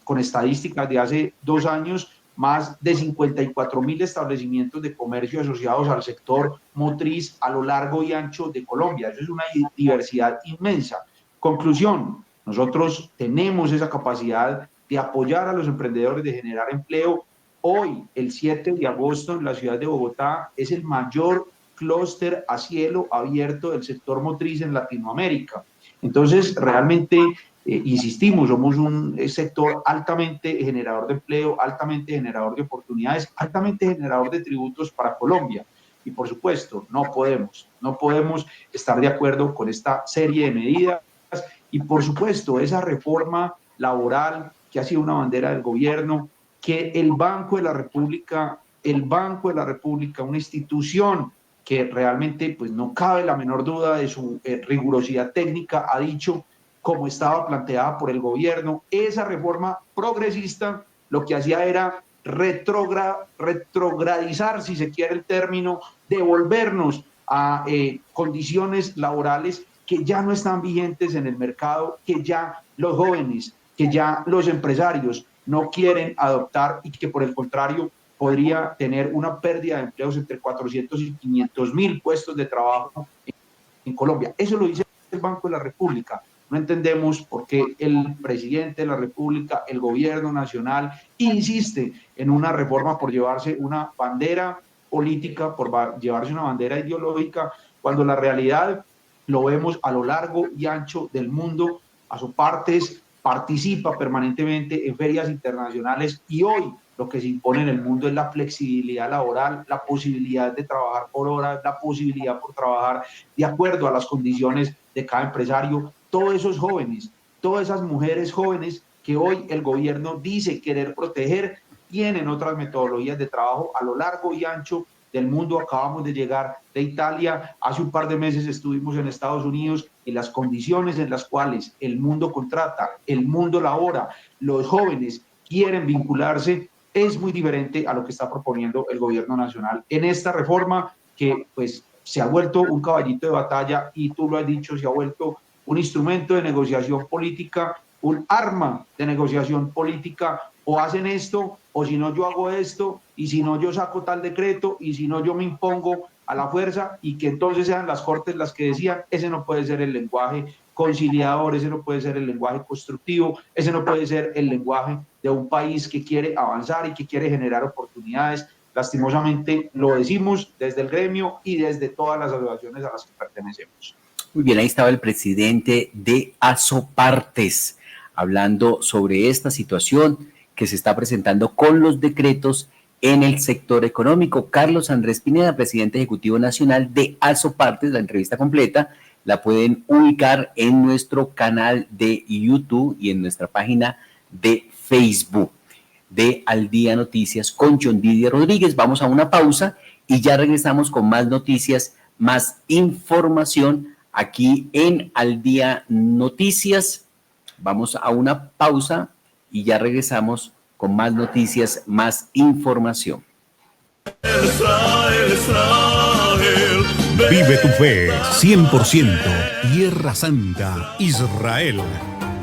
con estadísticas de hace 2 años, más de 54.000 establecimientos de comercio asociados al sector motriz a lo largo y ancho de Colombia. Eso es una diversidad inmensa. Conclusión, nosotros tenemos esa capacidad de apoyar a los emprendedores, de generar empleo. Hoy, el 7 de agosto, en la ciudad de Bogotá, es el mayor clúster a cielo abierto del sector motriz en Latinoamérica. Entonces, realmente, insistimos, somos un sector altamente generador de empleo, altamente generador de oportunidades, altamente generador de tributos para Colombia. Y por supuesto, no podemos estar de acuerdo con esta serie de medidas. Y por supuesto, esa reforma laboral que ha sido una bandera del gobierno, que el Banco de la República, una institución que realmente pues no cabe la menor duda de su rigurosidad técnica, ha dicho, como estaba planteada por el gobierno, esa reforma progresista lo que hacía era retrogradizar, si se quiere el término, devolvernos a condiciones laborales que ya no están vigentes en el mercado, que ya los jóvenes, que ya los empresarios no quieren adoptar, y que por el contrario podría tener una pérdida de empleos entre 400 y 500.000 puestos de trabajo en Colombia. Eso lo dice el Banco de la República. No entendemos por qué el presidente de la República, el gobierno nacional, insiste en una reforma por llevarse una bandera política, por llevarse una bandera ideológica, cuando la realidad lo vemos a lo largo y ancho del mundo. Asopartes participa permanentemente en ferias internacionales, y hoy lo que se impone en el mundo es la flexibilidad laboral, la posibilidad de trabajar por horas, la posibilidad por trabajar de acuerdo a las condiciones de cada empresario. Todos esos jóvenes, todas esas mujeres jóvenes que hoy el gobierno dice querer proteger, tienen otras metodologías de trabajo a lo largo y ancho del mundo. Acabamos de llegar de Italia, hace un par de meses estuvimos en Estados Unidos, y las condiciones en las cuales el mundo contrata, el mundo labora, los jóvenes quieren vincularse, es muy diferente a lo que está proponiendo el gobierno nacional en esta reforma, que pues se ha vuelto un caballito de batalla y tú lo has dicho, se ha vuelto un instrumento de negociación política, un arma de negociación política. O hacen esto, o si no yo hago esto, y si no yo saco tal decreto, y si no yo me impongo a la fuerza, y que entonces sean las Cortes las que decían. Ese no puede ser el lenguaje conciliador, ese no puede ser el lenguaje constructivo, ese no puede ser el lenguaje de un país que quiere avanzar y que quiere generar oportunidades. Lastimosamente lo decimos desde el gremio y desde todas las asociaciones a las que pertenecemos. Muy bien, ahí estaba el presidente de Asopartes hablando sobre esta situación que se está presentando con los decretos en el sector económico. Carlos Andrés Pineda, presidente ejecutivo nacional de Asopartes, la entrevista completa la pueden ubicar en nuestro canal de YouTube y en nuestra página de Facebook de Al Día Noticias con John Didier Rodríguez. Vamos a una pausa y ya regresamos con más noticias, más información aquí en Al Día Noticias. Vamos a una pausa y ya regresamos con más noticias, más información. Vive tu fe, 100%. Tierra Santa, Israel.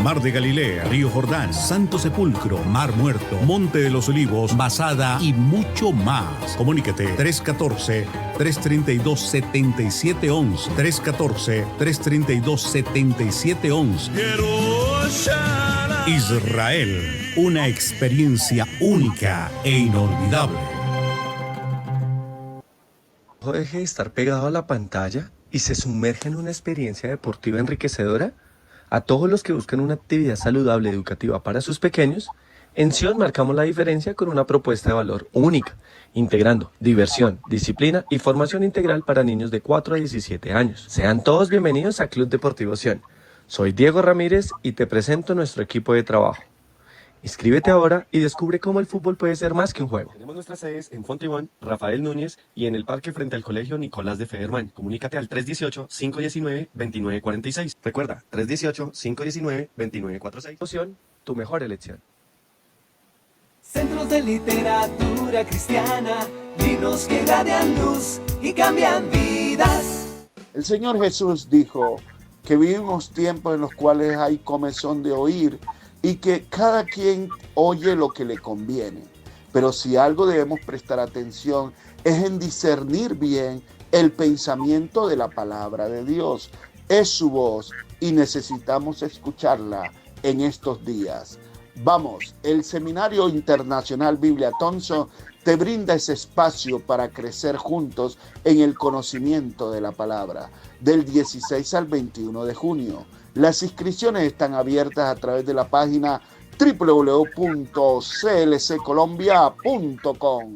Mar de Galilea, Río Jordán, Santo Sepulcro, Mar Muerto, Monte de los Olivos, Masada y mucho más. Comunícate 314-332-7711. 314-332-7711. Israel, una experiencia única e inolvidable. No deje de estar pegado a la pantalla y se sumerge en una experiencia deportiva enriquecedora. A todos los que buscan una actividad saludable educativa para sus pequeños, en Sion marcamos la diferencia con una propuesta de valor única, integrando diversión, disciplina y formación integral para niños de 4 a 17 años. Sean todos bienvenidos a Club Deportivo Sion. Soy Diego Ramírez y te presento nuestro equipo de trabajo. Inscríbete ahora y descubre cómo el fútbol puede ser más que un juego. Tenemos nuestras sedes en Fontibón, Rafael Núñez y en el parque frente al Colegio Nicolás de Federman. Comunícate al 318-519-2946. Recuerda, 318-519-2946. Tu mejor elección. Centros de literatura cristiana, libros que irradian luz y cambian vidas. El Señor Jesús dijo que vivimos tiempos en los cuales hay comezón de oír y que cada quien oye lo que le conviene. Pero si algo debemos prestar atención es en discernir bien el pensamiento de la palabra de Dios. Es su voz y necesitamos escucharla en estos días. Vamos, el Seminario Internacional Biblia Thompson te brinda ese espacio para crecer juntos en el conocimiento de la palabra, del 16 al 21 de junio. Las inscripciones están abiertas a través de la página www.clccolombia.com.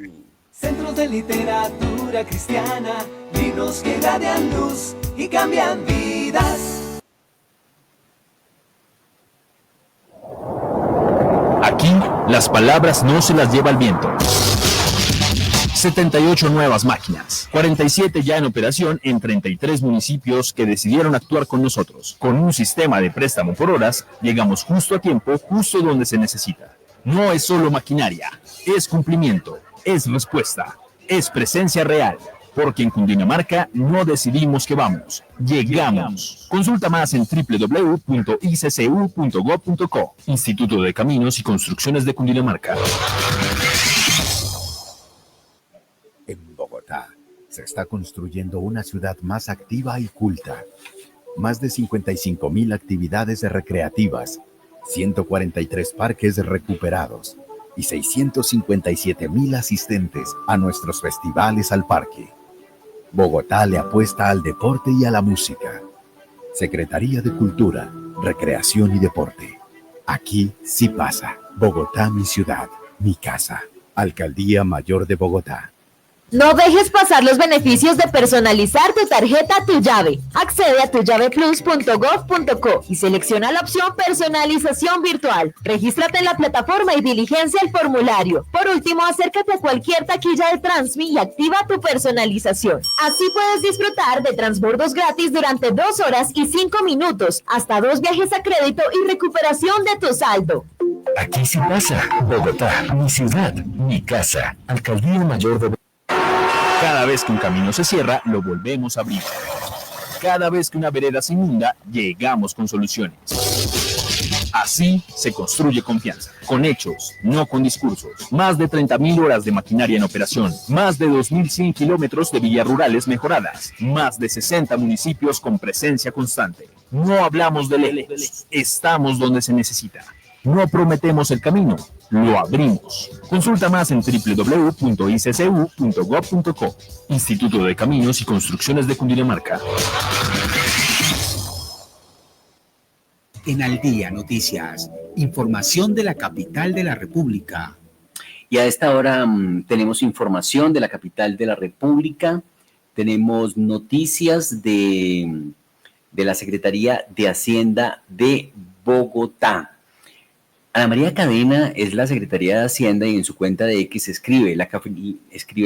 Centros de literatura cristiana, libros que irradian luz y cambian vidas. Aquí, las palabras no se las lleva el viento. 78 nuevas máquinas, 47 ya en operación en 33 municipios que decidieron actuar con nosotros. Con un sistema de préstamo por horas, llegamos justo a tiempo, justo donde se necesita. No es solo maquinaria, es cumplimiento, es respuesta, es presencia real. Porque en Cundinamarca no decidimos que vamos, llegamos. Consulta más en www.iccu.gov.co. Instituto de Caminos y Construcciones de Cundinamarca. En Bogotá se está construyendo una ciudad más activa y culta. Más de 55,000 actividades recreativas, 143 parques recuperados y 657,000 asistentes a nuestros festivales al parque. Bogotá le apuesta al deporte y a la música. Secretaría de Cultura, Recreación y Deporte. Aquí sí pasa. Bogotá, mi ciudad, mi casa. Alcaldía Mayor de Bogotá. No dejes pasar los beneficios de personalizar tu tarjeta Tu Llave. Accede a tuyaveplus.gov.co y selecciona la opción Personalización Virtual. Regístrate en la plataforma y diligencia el formulario. Por último, acércate a cualquier taquilla de Transmi y activa tu personalización. Así puedes disfrutar de transbordos gratis durante 2 horas y 5 minutos, hasta 2 viajes a crédito y recuperación de tu saldo. Aquí sí pasa. Bogotá, mi ciudad, mi casa. Alcaldía Mayor de Bogotá. Cada vez que un camino se cierra, lo volvemos a abrir. Cada vez que una vereda se inunda, llegamos con soluciones. Así se construye confianza, con hechos, no con discursos. Más de 30.000 horas de maquinaria en operación, más de 2.100 kilómetros de vías rurales mejoradas, más de 60 municipios con presencia constante. No hablamos de lejos, estamos donde se necesita. No prometemos el camino, lo abrimos. Consulta más en www.iccu.gov.co. Instituto de Caminos y Construcciones de Cundinamarca. En Al Día Noticias, información de la capital de la República. Y a esta hora tenemos información de la capital de la República, tenemos noticias de la Secretaría de Hacienda de Bogotá. Ana María Cadena es la Secretaría de Hacienda y en su cuenta de X escribe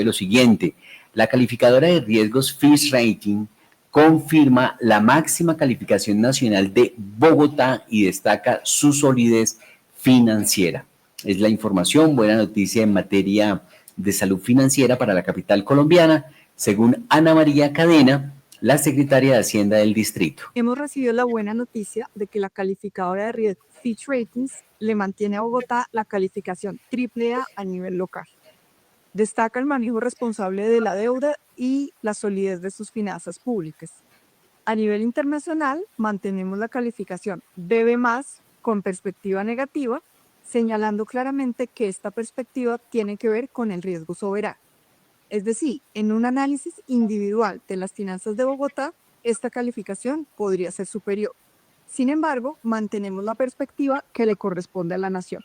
lo siguiente: la calificadora de riesgos Fitch Rating confirma la máxima calificación nacional de Bogotá y destaca su solidez financiera. Es la información, buena noticia en materia de salud financiera para la capital colombiana, según Ana María Cadena, la secretaria de Hacienda del distrito. Hemos recibido la buena noticia de que la calificadora de riesgo Fitch Ratings le mantiene a Bogotá la calificación AAA a nivel local. Destaca el manejo responsable de la deuda y la solidez de sus finanzas públicas. A nivel internacional, mantenemos la calificación BB+, con perspectiva negativa, señalando claramente que esta perspectiva tiene que ver con el riesgo soberano. Es decir, en un análisis individual de las finanzas de Bogotá, esta calificación podría ser superior. Sin embargo, mantenemos la perspectiva que le corresponde a la nación.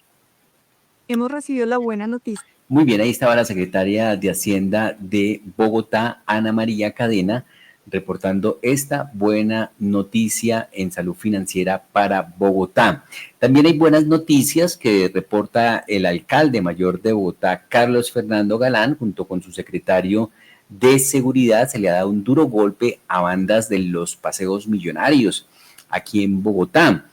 Hemos recibido la buena noticia. Muy bien, ahí estaba la secretaria de Hacienda de Bogotá, Ana María Cadena, reportando esta buena noticia en salud financiera para Bogotá. También hay buenas noticias que reporta el alcalde mayor de Bogotá, Carlos Fernando Galán, junto con su secretario de Seguridad. Se le ha dado un duro golpe a bandas de los paseos millonarios aquí en Bogotá.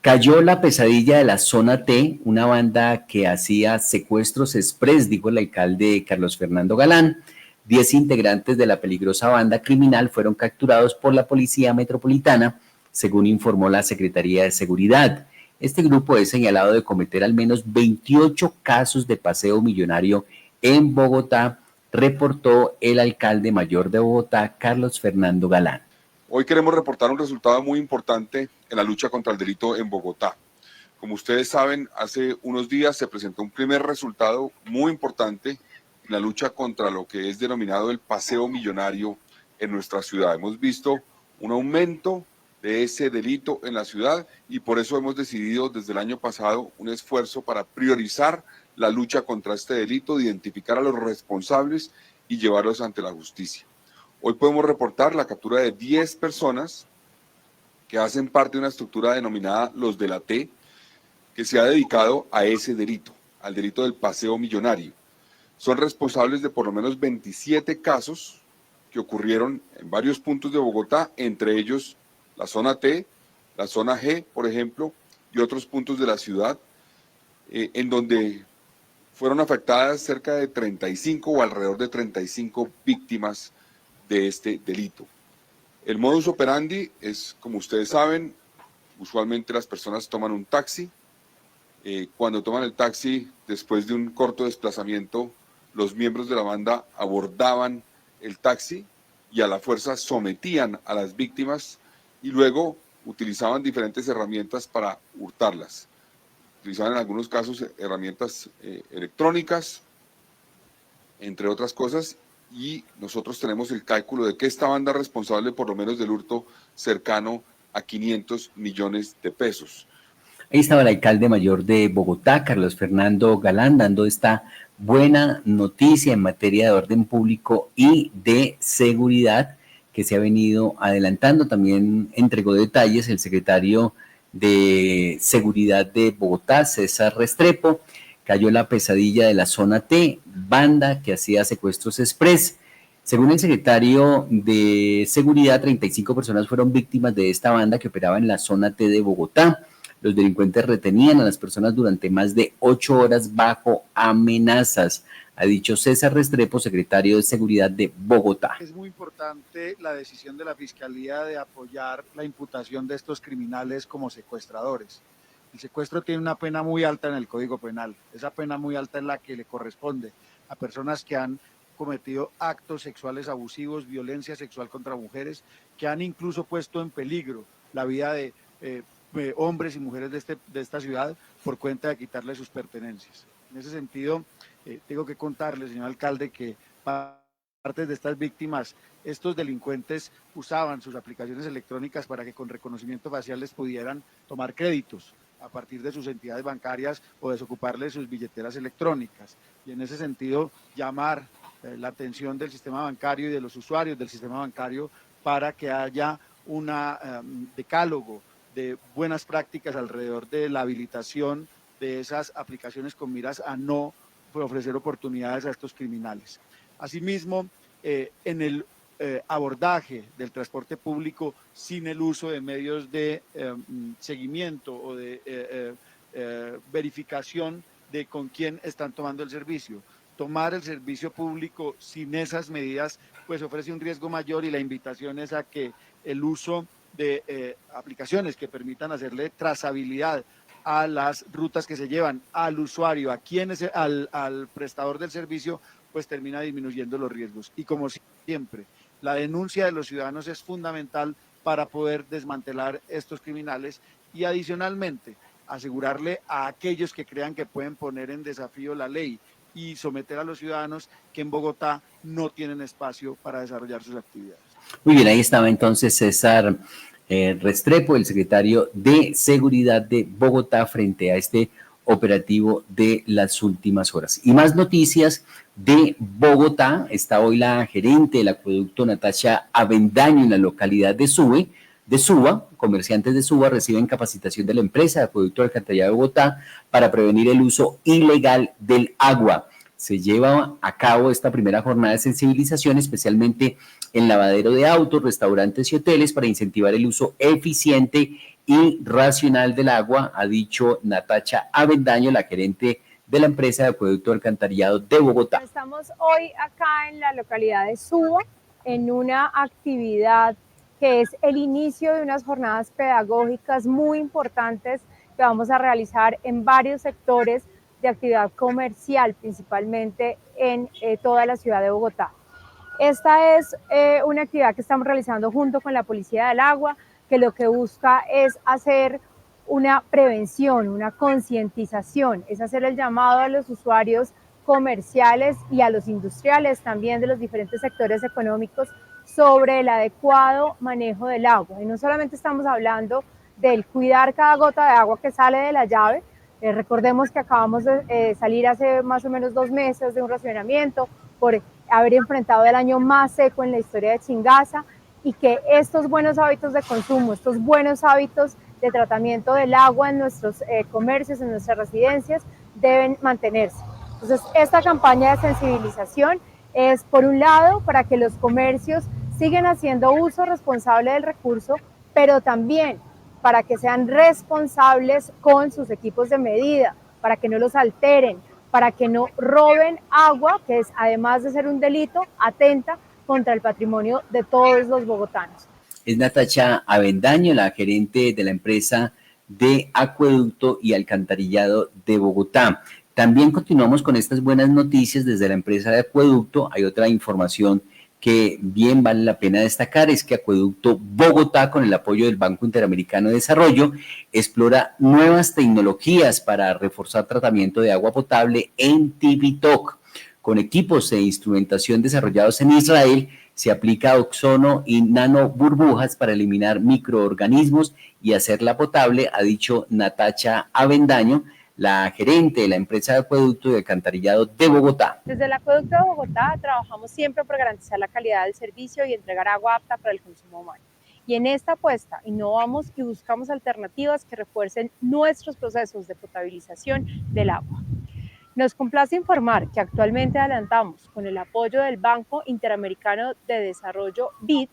Cayó la pesadilla de la Zona T, una banda que hacía secuestros express, dijo el alcalde Carlos Fernando Galán. 10 integrantes de la peligrosa banda criminal fueron capturados por la Policía Metropolitana, según informó la Secretaría de Seguridad. Este grupo es señalado de cometer al menos 28 casos de paseo millonario en Bogotá, reportó el alcalde mayor de Bogotá, Carlos Fernando Galán. Hoy queremos reportar un resultado muy importante en la lucha contra el delito en Bogotá. Como ustedes saben, hace unos días se presentó un primer resultado muy importante en la lucha contra lo que es denominado el paseo millonario en nuestra ciudad. Hemos visto un aumento de ese delito en la ciudad y por eso hemos decidido desde el año pasado un esfuerzo para priorizar la lucha contra este delito, de identificar a los responsables y llevarlos ante la justicia. Hoy podemos reportar la captura de 10 personas que hacen parte de una estructura denominada Los de la T, que se ha dedicado a ese delito, al delito del paseo millonario. Son responsables de por lo menos 27 casos que ocurrieron en varios puntos de Bogotá, entre ellos la zona T, la zona G, por ejemplo, y otros puntos de la ciudad, en donde fueron afectadas cerca de 35 o alrededor de 35 víctimas de este delito. El modus operandi es, como ustedes saben, usualmente las personas toman un taxi. Cuando toman el taxi, después de un corto desplazamiento, los miembros de la banda abordaban el taxi y a la fuerza sometían a las víctimas y luego utilizaban diferentes herramientas para hurtarlas. Utilizaban en algunos casos herramientas electrónicas, entre otras cosas, y nosotros tenemos el cálculo de que esta banda es responsable por lo menos del hurto cercano a 500 millones de pesos. Ahí estaba el alcalde mayor de Bogotá, Carlos Fernando Galán, dando esta buena noticia en materia de orden público y de seguridad que se ha venido adelantando. También entregó detalles el secretario de Seguridad de Bogotá, César Restrepo. Cayó la pesadilla de la Zona T, banda que hacía secuestros express. Según el secretario de Seguridad, 35 personas fueron víctimas de esta banda que operaba en la Zona T de Bogotá. Los delincuentes retenían a las personas durante más de 8 horas bajo amenazas, ha dicho César Restrepo, secretario de Seguridad de Bogotá. Es muy importante la decisión de la Fiscalía de apoyar la imputación de estos criminales como secuestradores. El secuestro tiene una pena muy alta en el Código Penal. Esa pena muy alta es la que le corresponde a personas que han cometido actos sexuales abusivos, violencia sexual contra mujeres, que han incluso puesto en peligro la vida de hombres y mujeres de esta ciudad por cuenta de quitarle sus pertenencias. En ese sentido, tengo que contarle, señor alcalde, que parte de estas víctimas, estos delincuentes usaban sus aplicaciones electrónicas para que con reconocimiento facial les pudieran tomar créditos a partir de sus entidades bancarias o desocuparles sus billeteras electrónicas. Y en ese sentido, llamar la atención del sistema bancario y de los usuarios del sistema bancario para que haya un decálogo de buenas prácticas alrededor de la habilitación de esas aplicaciones con miras a no ofrecer oportunidades a estos criminales. Asimismo, en el abordaje del transporte público sin el uso de medios de seguimiento o de verificación de con quién están tomando el servicio. Tomar el servicio público sin esas medidas pues ofrece un riesgo mayor, y la invitación es a que el uso de aplicaciones que permitan hacerle trazabilidad a las rutas que se llevan al usuario, a quienes, al prestador del servicio, pues termina disminuyendo los riesgos. Y como siempre, la denuncia de los ciudadanos es fundamental para poder desmantelar estos criminales y adicionalmente asegurarle a aquellos que crean que pueden poner en desafío la ley y someter a los ciudadanos que en Bogotá no tienen espacio para desarrollar sus actividades. Muy bien, ahí estaba entonces César Restrepo, el secretario de Seguridad de Bogotá, frente a este operativo de las últimas horas. Y más noticias de Bogotá. Está hoy la gerente del acueducto Natacha Avendaño en la localidad de Suba. Comerciantes de Suba reciben capacitación de la empresa de acueducto de alcantarillado de Bogotá para prevenir el uso ilegal del agua. Se lleva a cabo esta primera jornada de sensibilización, especialmente en lavadero de autos, restaurantes y hoteles, para incentivar el uso eficiente y racional del agua, ha dicho Natacha Avendaño, la gerente de la empresa de acueducto de alcantarillado de Bogotá. Estamos hoy acá en la localidad de Suba en una actividad que es el inicio de unas jornadas pedagógicas muy importantes que vamos a realizar en varios sectores de actividad comercial, principalmente en toda la ciudad de Bogotá. Esta es una actividad que estamos realizando junto con la Policía del Agua, que lo que busca es hacer una prevención, una concientización, es hacer el llamado a los usuarios comerciales y a los industriales también de los diferentes sectores económicos sobre el adecuado manejo del agua. Y no solamente estamos hablando del cuidar cada gota de agua que sale de la llave. Recordemos que acabamos de salir hace más o menos 2 meses de un racionamiento por haber enfrentado el año más seco en la historia de Chingaza, y que estos buenos hábitos de consumo, estos buenos hábitos de tratamiento del agua en nuestros comercios, en nuestras residencias, deben mantenerse. Entonces, esta campaña de sensibilización es, por un lado, para que los comercios sigan haciendo uso responsable del recurso, pero también para que sean responsables con sus equipos de medida, para que no los alteren, para que no roben agua, que es, además de ser un delito, atenta contra el patrimonio de todos los bogotanos. Es Natacha Avendaño, la gerente de la empresa de acueducto y alcantarillado de Bogotá. También continuamos con estas buenas noticias desde la empresa de acueducto. Hay otra información que bien vale la pena destacar, es que Acueducto Bogotá, con el apoyo del Banco Interamericano de Desarrollo, explora nuevas tecnologías para reforzar tratamiento de agua potable en Tibitoc. Con equipos e instrumentación desarrollados en Israel, se aplica ozono y nanoburbujas para eliminar microorganismos y hacerla potable, ha dicho Natacha Avendaño, la gerente de la empresa de acueducto y alcantarillado de Bogotá. Desde el acueducto de Bogotá trabajamos siempre por garantizar la calidad del servicio y entregar agua apta para el consumo humano. Y en esta apuesta innovamos y buscamos alternativas que refuercen nuestros procesos de potabilización del agua. Nos complace informar que actualmente adelantamos, con el apoyo del Banco Interamericano de Desarrollo, BID,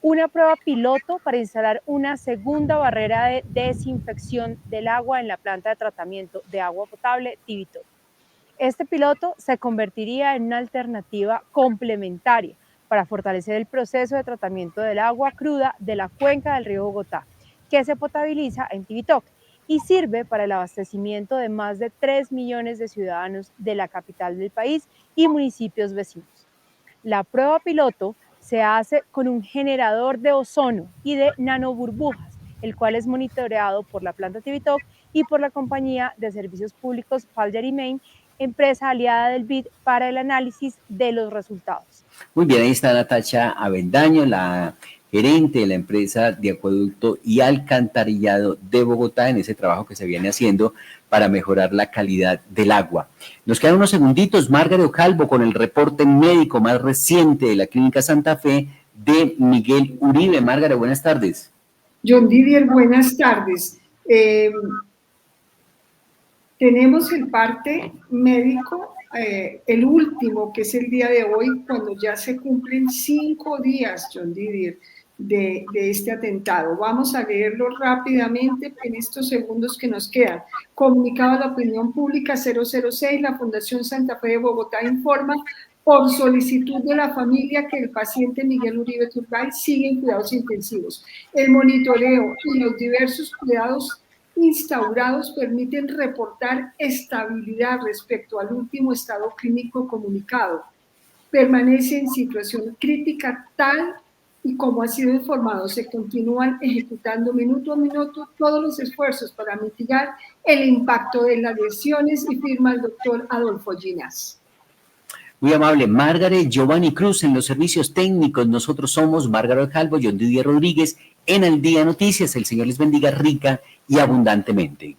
una prueba piloto para instalar una segunda barrera de desinfección del agua en la planta de tratamiento de agua potable Tibitoc. Este piloto se convertiría en una alternativa complementaria para fortalecer el proceso de tratamiento del agua cruda de la cuenca del río Bogotá, que se potabiliza en Tibitoc y sirve para el abastecimiento de más de 3 millones de ciudadanos de la capital del país y municipios vecinos. La prueba piloto se hace con un generador de ozono y de nanoburbujas, el cual es monitoreado por la planta Tibitoc y por la compañía de servicios públicos Falger-Main, empresa aliada del BID, para el análisis de los resultados. Muy bien, ahí está Natacha Avendaño, la gerente de la empresa de acueducto y alcantarillado de Bogotá, en ese trabajo que se viene haciendo para mejorar la calidad del agua. Nos quedan unos segunditos, Margaret Calvo, con el reporte médico más reciente de la Clínica Santa Fe de Miguel Uribe. Margaret, buenas tardes. John Didier, buenas tardes. Tenemos el parte médico, el último, que es el día de hoy, cuando ya se cumplen 5 días, John Didier, de este atentado. Vamos a leerlo rápidamente en estos segundos que nos quedan. Comunicado a la opinión pública 006, la Fundación Santa Fe de Bogotá informa por solicitud de la familia que el paciente Miguel Uribe Turbay sigue en cuidados intensivos. El monitoreo y los diversos cuidados instaurados permiten reportar estabilidad respecto al último estado clínico comunicado. Permanece en situación crítica tal y como ha sido informado, se continúan ejecutando minuto a minuto todos los esfuerzos para mitigar el impacto de las lesiones, y firma el doctor Adolfo Ginás. Muy amable, Margaret. Giovanni Cruz en los servicios técnicos. Nosotros somos Margaret Calvo, John Didier Rodríguez en Al Día Noticias. El Señor les bendiga rica y abundantemente.